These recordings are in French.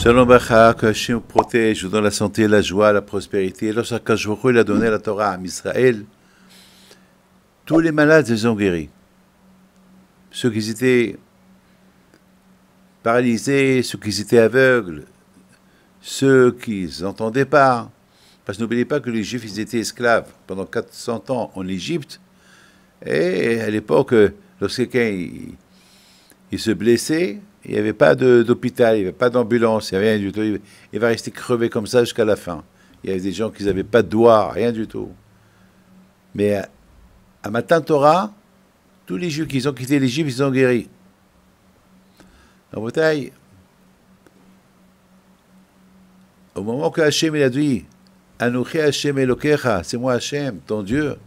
Shalom Bacha, que Hachem protège, vous donne la santé, la joie, la prospérité. Lorsqu'Akadosh Baruch Hu, il a donné la Torah à Israël, tous les malades les ont guéris. Ceux qui étaient paralysés, ceux qui étaient aveugles, ceux qui n'entendaient pas. Parce que n'oubliez pas que les Juifs, ils étaient esclaves pendant 400 ans en Égypte. Et à l'époque, lorsque quelqu'un il se blessait, il n'y avait pas d'hôpital, il n'y avait pas d'ambulance, il n'y avait rien du tout. Il va rester crevé comme ça jusqu'à la fin. Il y avait des gens qui n'avaient pas de doigts, rien du tout. Mais à Matan Torah, tous les Juifs qui ont quitté l'Égypte, ils ont guéri. En bataille, au moment que Hachem il a dit Anochi Hachem Elokecha, c'est moi Hachem, ton Dieu,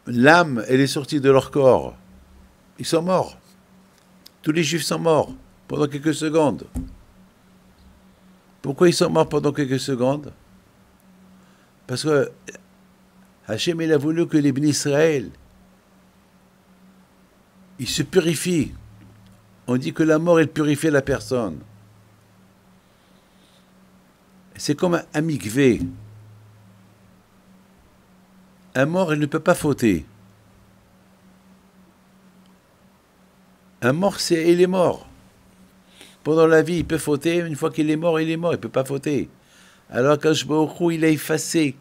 l'âme, elle est sortie de leur corps. Ils sont morts. Tous les Juifs sont morts pendant quelques secondes. Pourquoi ils sont morts pendant quelques secondes? Parce que Hachem il a voulu que les bénis Israël ils se purifient. On dit que la mort elle purifie la personne. C'est comme un mikvé. Un mort il ne peut pas fauter. Un mort, il est mort. Pendant la vie, il peut fauter. Une fois qu'il est mort, il ne peut pas fauter. Alors qu'Akadosh Baruch Hu, il a effacé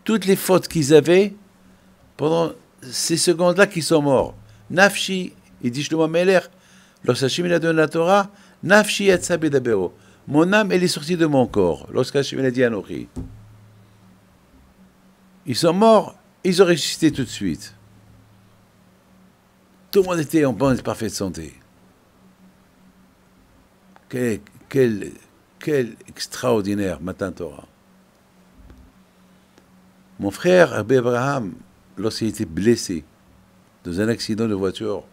toutes les fautes qu'ils avaient pendant ces secondes-là qui sont morts. Nafshi, il dit Shlomo Meler, lorsqu'Hachem il a donné la Torah, Nafshi yatsa bedabero. Mon âme, elle est sortie de mon corps. Lorsqu'Hachem il a dit Anochi. Ils sont morts, ils ont ressuscité tout de suite. Tout le monde était en bonne et parfaite santé. Quel extraordinaire Matan Torah. Mon frère, Rabbi Abraham, lorsqu'il était blessé dans un accident de voiture,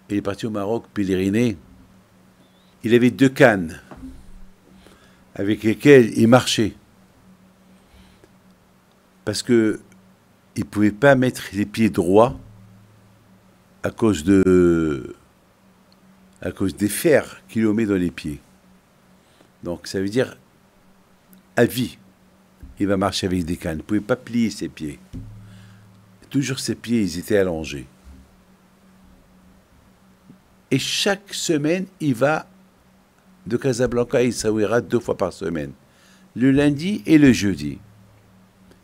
il est parti au Maroc pèleriner. Il avait 2 cannes avec lesquelles il marchait. Parce qu'il ne pouvait pas mettre les pieds droits à cause des fers qu'il met dans les pieds. Donc ça veut dire à vie, il va marcher avec des cannes. Il ne pouvait pas plier ses pieds. Toujours ses pieds, ils étaient allongés. Et chaque semaine, il va de Casablanca à Essaouira 2 fois par semaine. Le lundi et le jeudi.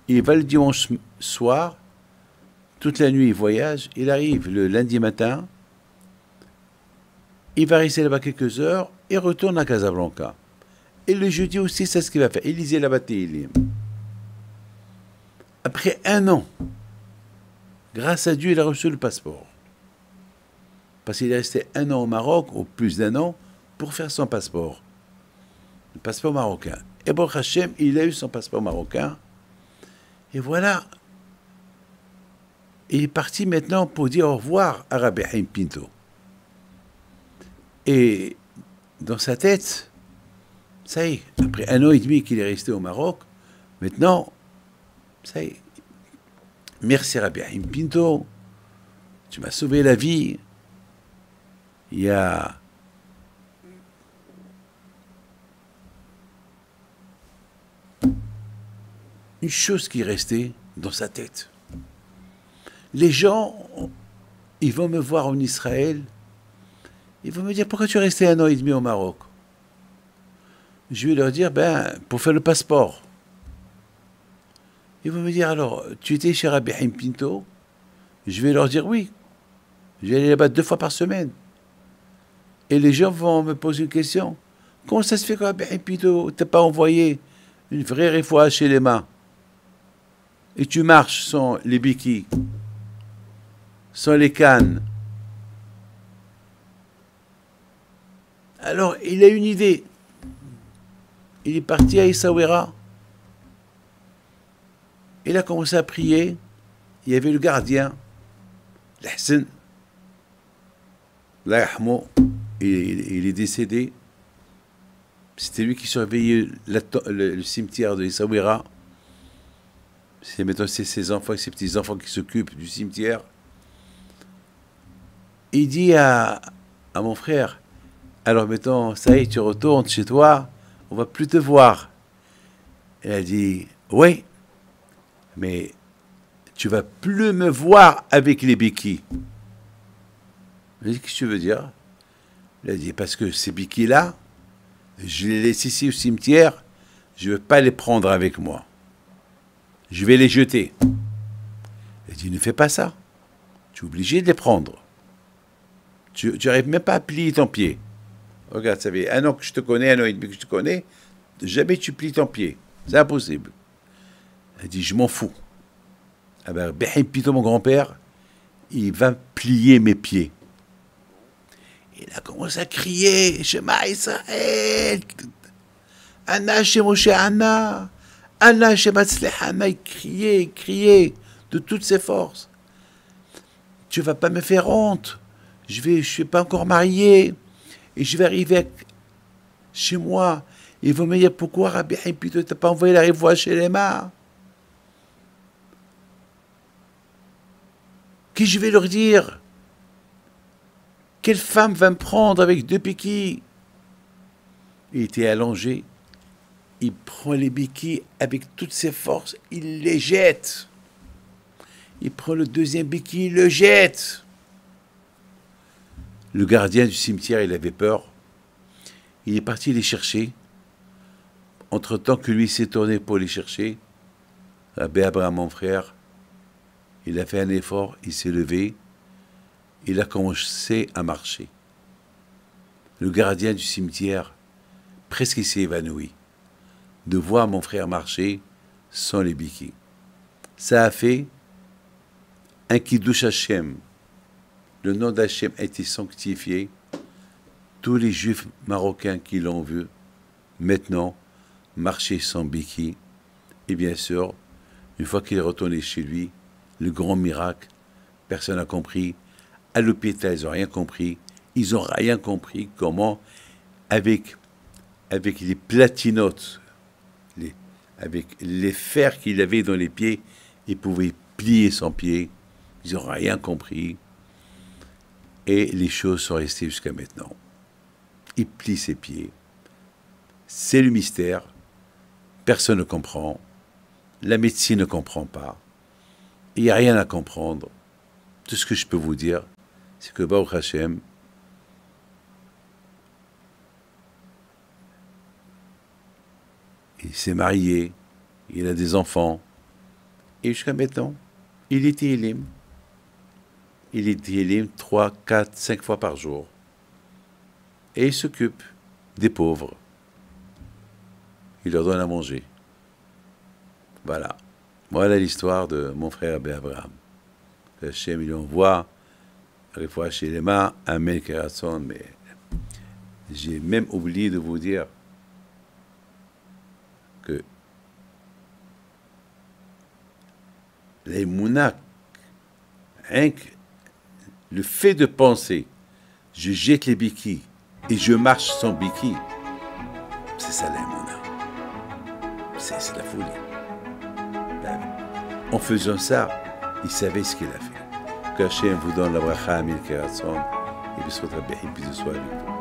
Il va le dimanche soir. Toute la nuit, il voyage, il arrive le lundi matin, il va rester là-bas quelques heures et retourne à Casablanca. Et le jeudi aussi, c'est ce qu'il va faire. Il lisait là-bas Télim. Après 1 an, grâce à Dieu, il a reçu le passeport. Parce qu'il est resté 1 an au Maroc, ou plus d'1 an, pour faire son passeport. Le passeport marocain. Et Baruch Hashem, il a eu son passeport marocain. Et voilà. Il est parti maintenant pour dire au revoir à Rabbi Haim Pinto. Et dans sa tête, ça y est, après 1 an et demi qu'il est resté au Maroc, maintenant, ça y est, merci Rabbi Haim Pinto, tu m'as sauvé la vie. Il y a une chose qui est restée dans sa tête. Les gens, ils vont me voir en Israël, ils vont me dire, pourquoi tu es resté 1 an et demi au Maroc? Je vais leur dire, pour faire le passeport. Ils vont me dire, alors, tu étais chez Rabbi Haim Pinto? Je vais leur dire, oui. Je vais aller là-bas 2 fois par semaine. Et les gens vont me poser une question. Comment ça se fait que Rabbi Haim Pinto t'a pas envoyé une vraie réfoua chez les mains? Et tu marches sans les béquilles, sans les cannes. Alors, il a une idée. Il est parti à Essaouira. Il a commencé à prier. Il y avait le gardien, l'Hassan. Il est décédé. C'était lui qui surveillait le cimetière de Essaouira. C'est maintenant ses enfants et ses petits-enfants qui s'occupent du cimetière. Il dit à mon frère, Alors maintenant, ça y est, tu retournes chez toi, on va plus te voir. Elle a dit, oui, mais tu vas plus me voir avec les béquilles. Je dit, qu'est-ce que tu veux dire? Elle a dit, parce que ces béquilles-là, je les laisse ici au cimetière, je ne veux pas les prendre avec moi. Je vais les jeter. Elle dit, ne fais pas ça. Tu es obligé de les prendre. Tu n'arrives même pas à plier ton pied. Regarde, ça fait 1 an que je te connais, 1 an et demi que je te connais, jamais tu plies ton pied. C'est impossible. Elle dit, je m'en fous. Ah ben, Pito, mon grand-père, il va plier mes pieds. Il a commencé à crier, Shema Israël, Anna chez Moshe Anna, Anna chez Matzlech Anna, il criait de toutes ses forces. Tu vas pas me faire honte. Je suis pas encore marié. Et je vais arriver chez moi. Ils vont me dire, pourquoi Rabbi Pito t'a pas envoyé la révoie chez les mains? Qu'est-ce que je vais leur dire? Quelle femme va me prendre avec 2 béquilles? Il était allongé. Il prend les béquilles avec toutes ses forces. Il les jette. Il prend le 2e béquille, il le jette. Le gardien du cimetière, il avait peur. Il est parti les chercher. Entre-temps que lui s'est tourné pour les chercher, Rabbi Abraham, mon frère, il a fait un effort, il s'est levé, il a commencé à marcher. Le gardien du cimetière, presque il s'est évanoui de voir mon frère marcher sans les béquilles. Ça a fait un Kiddush Hashem. Le nom d'Hachem a été sanctifié. Tous les juifs marocains qui l'ont vu, maintenant, marcher sans béquilles. Et bien sûr, une fois qu'il est retourné chez lui, le grand miracle, personne n'a compris. À l'hôpital, ils n'ont rien compris. Ils n'ont rien compris comment, avec les platinotes, avec les fers qu'il avait dans les pieds, il pouvait plier son pied. Ils n'ont rien compris. Et les choses sont restées jusqu'à maintenant. Il plie ses pieds. C'est le mystère. Personne ne comprend. La médecine ne comprend pas. Il n'y a rien à comprendre. Tout ce que je peux vous dire, c'est que Baruch Hashem, il s'est marié, il a des enfants, et jusqu'à maintenant, il est Télim. Il est Télim 3, 4, 5 fois par jour. Et il s'occupe des pauvres. Il leur donne à manger. Voilà. Voilà l'histoire de mon frère Rabbi Abraham. Hachem, il envoie, des fois chez les mains, un Amen Kerason, mais j'ai même oublié de vous dire que les mounak, rien que le fait de penser, je jette les béquilles et je marche sans béquilles, c'est ça les mounak. C'est la folie. En faisant ça, il savait ce qu'il a fait. Que Hachem vous donne la bracha Amil Kerason et que ce soit bien, et puis de soi avec vous.